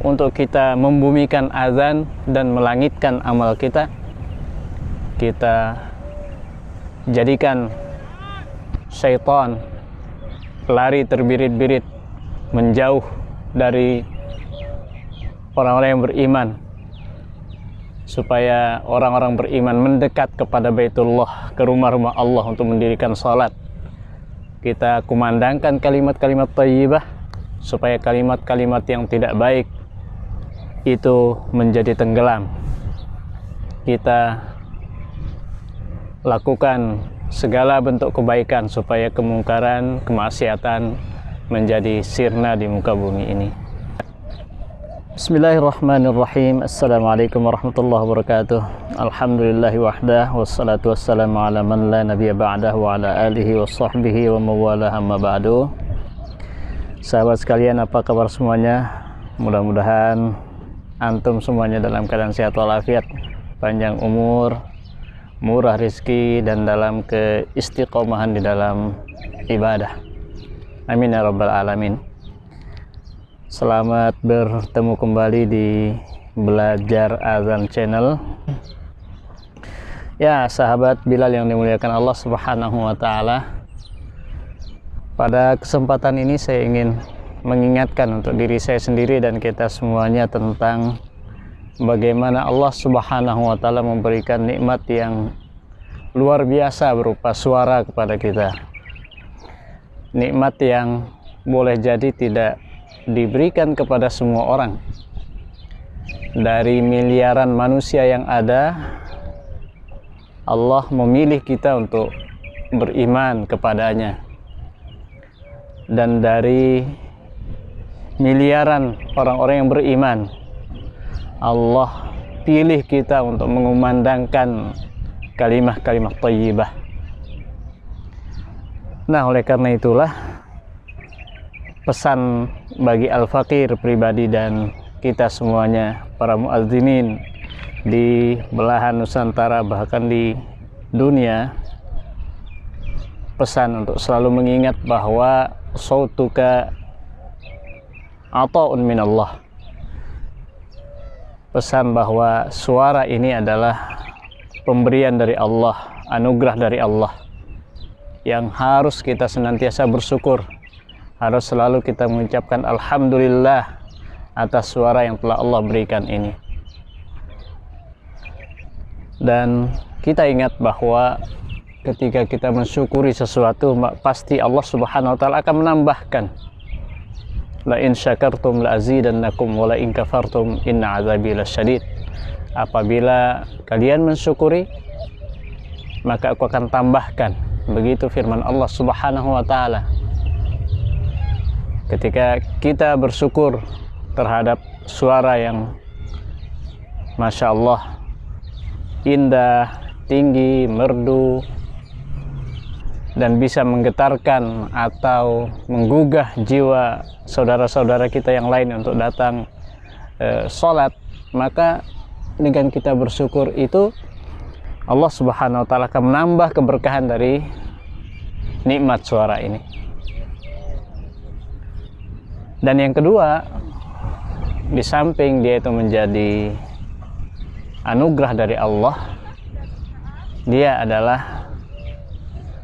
untuk kita membumikan azan dan melangitkan amal kita, kita jadikan syaitan lari terbirit-birit menjauh dari orang-orang yang beriman, supaya orang-orang beriman mendekat kepada Baitullah, ke rumah-rumah Allah untuk mendirikan salat. Kita kumandangkan kalimat-kalimat thayyibah supaya kalimat-kalimat yang tidak baik itu menjadi tenggelam. Kita lakukan segala bentuk kebaikan supaya kemungkaran, kemaksiatan menjadi sirna di muka bumi ini. Bismillahirrahmanirrahim. Assalamualaikum warahmatullahi wabarakatuh. Alhamdulillahi wahdah, wassalatu wassalamu ala man la nabiyya ba'dah, wa ala alihi wa sahbihi wa mawalah, amma ba'du. Sahabat sekalian, apa kabar semuanya? Mudah-mudahan antum semuanya dalam keadaan sehat walafiat, panjang umur, murah rezeki, dan dalam keistiqomahan di dalam ibadah. Amin ya rabbal alamin. Selamat bertemu kembali di Belajar Azan Channel. Ya, sahabat Bilal yang dimuliakan Allah Subhanahu wa taala. Pada kesempatan ini saya ingin mengingatkan untuk diri saya sendiri dan kita semuanya tentang bagaimana Allah Subhanahu wa taala memberikan nikmat yang luar biasa berupa suara kepada kita. Nikmat yang boleh jadi tidak diberikan kepada semua orang. Dari miliaran manusia yang ada, Allah memilih kita untuk beriman kepadanya. Dan dari miliaran orang-orang yang beriman, Allah pilih kita untuk mengumandangkan kalimah-kalimah thayyibah. Nah, oleh karena itulah pesan bagi al-faqir pribadi dan kita semuanya, para muadzinin di belahan Nusantara bahkan di dunia, pesan untuk selalu mengingat bahwa sautuka ata'un minallah. Pesan bahwa suara ini adalah pemberian dari Allah, anugerah dari Allah, yang harus kita senantiasa bersyukur. Harus selalu kita mengucapkan alhamdulillah atas suara yang telah Allah berikan ini. Dan kita ingat bahwa ketika kita mensyukuri sesuatu, pasti Allah Subhanahu wa taala akan menambahkan. La in syakartum la azidannakum wa la in kafartum inna azabi lasyadid. Apabila kalian mensyukuri, maka aku akan tambahkan. Begitu firman Allah Subhanahu wa taala. Ketika kita bersyukur terhadap suara yang Masya Allah indah, tinggi, merdu, dan bisa menggetarkan atau menggugah jiwa saudara-saudara kita yang lain untuk datang sholat, maka dengan kita bersyukur itu Allah Subhanahu wa taala akan menambah keberkahan dari nikmat suara ini. Dan yang kedua, di samping dia itu menjadi anugerah dari Allah, dia adalah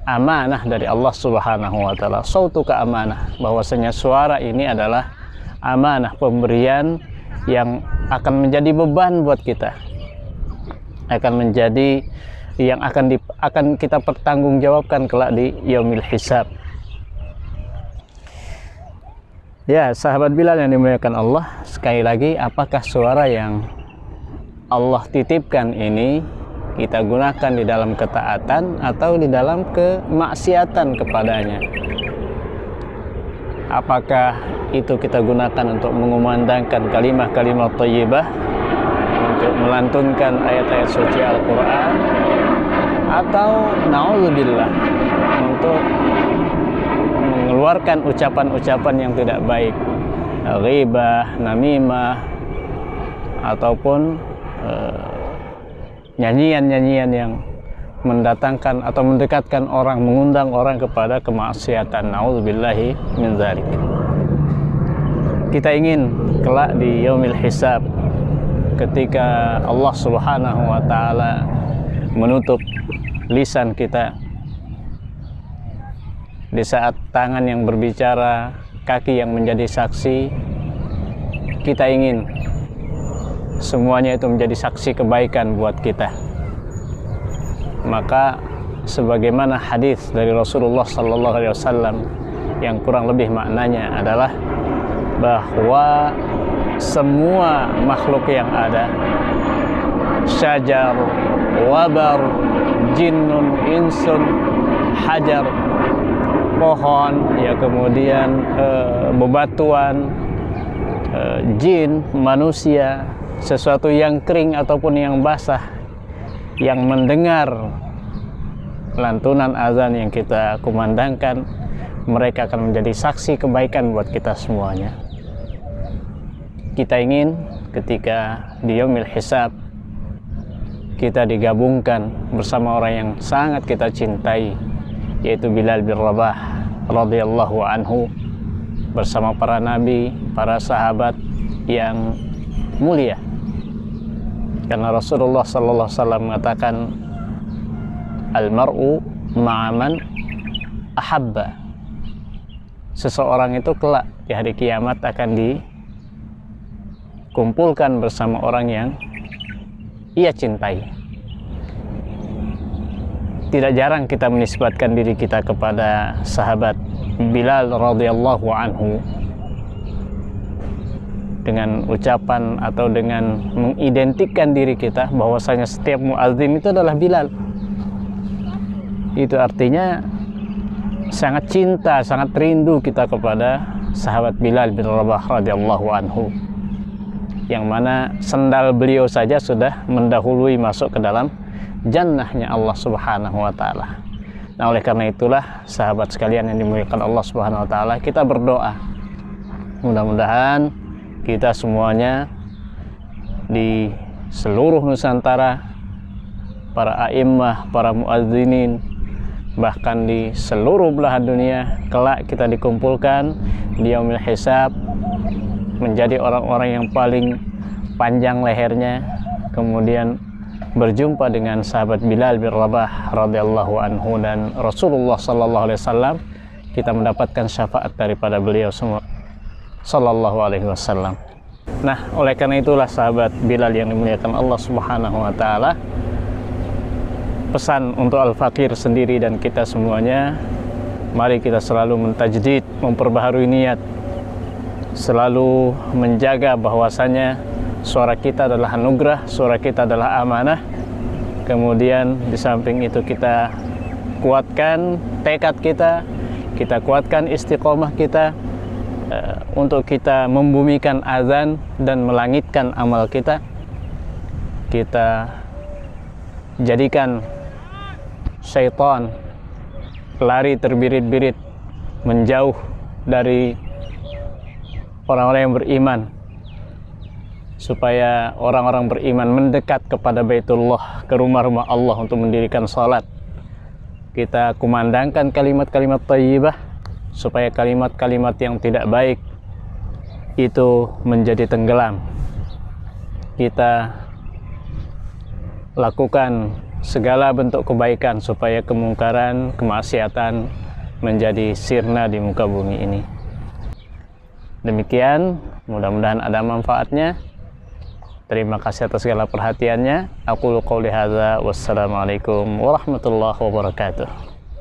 amanah dari Allah Subhanahu wa taala. Sautuka amanah, bahwasanya suara ini adalah amanah, pemberian yang akan menjadi beban buat kita, akan menjadi yang akan kita pertanggungjawabkan kelak di yaumil hisab. Ya, sahabat Bilal yang dimuliakan Allah, sekali lagi, apakah suara yang Allah titipkan ini kita gunakan di dalam ketaatan atau di dalam kemaksiatan kepadanya? Apakah itu kita gunakan untuk mengumandangkan kalimah-kalimah thayyibah, untuk melantunkan ayat-ayat suci Al-Quran, atau na'udzubillah, untuk mengeluarkan ucapan-ucapan yang tidak baik, ghibah, namimah, ataupun nyanyian-nyanyian yang mendatangkan atau mendekatkan orang, mengundang orang kepada kemaksiatan. Na'udzubillahi min dzalik. Kita ingin kelak di yaumil hisab, ketika Allah Subhanahu wa taala menutup lisan kita, di saat tangan yang berbicara, kaki yang menjadi saksi, kita ingin semuanya itu menjadi saksi kebaikan buat kita. Maka sebagaimana hadis dari Rasulullah sallallahu alaihi wasallam yang kurang lebih maknanya adalah bahwa semua makhluk yang ada, syajar, wabar, jinnun, insun, hajar, pohon, ya kemudian bebatuan, jin, manusia, sesuatu yang kering ataupun yang basah, yang mendengar lantunan azan yang kita kumandangkan, mereka akan menjadi saksi kebaikan buat kita semuanya. Kita ingin ketika di yaumil hisab kita digabungkan bersama orang yang sangat kita cintai, yaitu Bilal bin Rabah radhiyallahu anhu, bersama para nabi, para sahabat yang mulia. Karena Rasulullah sallallahu alaihi wasallam mengatakan, al-mar'u ma'aman ahabba. Seseorang itu kelak di hari kiamat akan dikumpulkan bersama orang yang ia cintai. Tidak jarang kita menisbatkan diri kita kepada sahabat Bilal radhiyallahu anhu dengan ucapan atau dengan mengidentikan diri kita bahwasanya setiap muadzin itu adalah Bilal. Itu artinya sangat cinta, sangat rindu kita kepada sahabat Bilal bin Rabah radhiyallahu anhu, yang mana sendal beliau saja sudah mendahului masuk ke dalam jannahnya Allah Subhanahu wa taala. Nah, oleh karena itulah sahabat sekalian yang dimuliakan Allah Subhanahu wa taala, kita berdoa mudah-mudahan kita semuanya di seluruh Nusantara, para a'immah, para muadzinin, bahkan di seluruh belahan dunia, kelak kita dikumpulkan di yaumil hisab menjadi orang-orang yang paling panjang lehernya, kemudian berjumpa dengan sahabat Bilal bin Rabah radhiyallahu anhu dan Rasulullah sallallahu alaihi wasallam. Kita mendapatkan syafaat daripada beliau semua sallallahu alaihi wasallam. Nah, oleh karena itulah sahabat Bilal yang dimuliakan Allah Subhanahu wa taala, pesan untuk al-fakir sendiri dan kita semuanya, mari kita selalu mentajdid, memperbaharui niat, selalu menjaga bahwasanya suara kita adalah anugerah, suara kita adalah amanah. Kemudian di samping itu kita kuatkan tekad kita kuatkan istiqomah kita untuk kita membumikan azan dan melangitkan amal kita. Kita jadikan syaitan lari terbirit-birit menjauh dari orang-orang yang beriman, supaya orang-orang beriman mendekat kepada Baitullah, ke rumah-rumah Allah untuk mendirikan salat. Kita kumandangkan kalimat-kalimat thayyibah supaya kalimat-kalimat yang tidak baik itu menjadi tenggelam. Kita lakukan segala bentuk kebaikan supaya kemungkaran, kemaksiatan menjadi sirna di muka bumi ini. Demikian, mudah-mudahan ada manfaatnya. Terima kasih atas segala perhatiannya. Aqulu qouli hadza, wassalamualaikum warahmatullahi wabarakatuh.